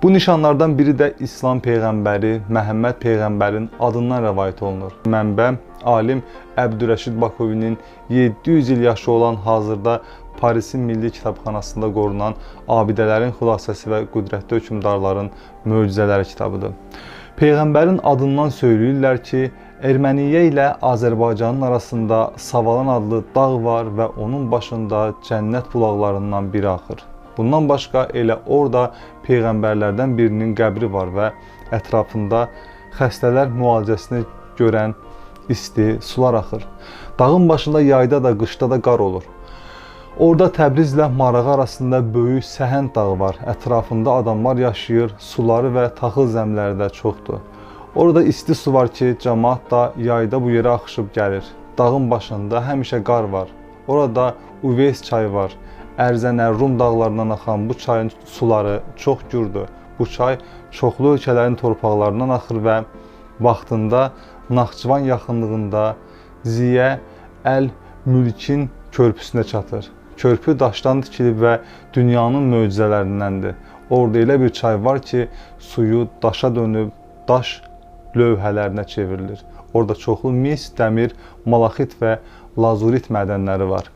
Bu nişanlardan biri də İslam Peyğəmbəri Məhəmməd Peyğəmbərin adından rəvayət olunur. Mənbə alim Əbdürrəşid Bakovinin 700 il yaşı olan hazırda Parisin Milli Kitabxanasında qorunan Abidələrin Xülasəsi və Qüdrətli Hökmdarların Möcüzələri kitabıdır. Peyğəmbərin adından söyləyirlər ki, Erməniyyə ilə Azərbaycanın arasında Savalan adlı dağ var və onun başında cənnət bulaqlarından biri axır. Bundan başqa elə orada Peyğəmbərlərdən birinin qəbri var və ətrafında xəstələr müalicəsini görən isti sular axır. Dağın başında yayda da, qışda da qar olur. Orada Təbrizlə Marağa arasında böyük Səhənd dağı var. Ətrafında adamlar yaşayır, suları və taxıl zəmləri də çoxdur. Orada isti su var ki, cəmaət da yayda bu yerə axışıb gəlir. Dağın başında həmişə qar var. Orada Uveys çayı var. Ərzənə, Rum dağlarından axan bu çayın suları çox gürdür. Bu çay çoxlu ölkələrin torpaqlarından axır və vaxtında Naxçıvan yaxınlığında Ziyə Əl-Mülkin körpüsünə çatır. Körpü daşdan tikilib və dünyanın möcüzələrindəndir. Orada elə bir çay var ki, suyu daşa dönüb, daş lövhələrinə çevrilir. Orada çoxlu mis, dəmir, malaxit və lazurit mədənləri var.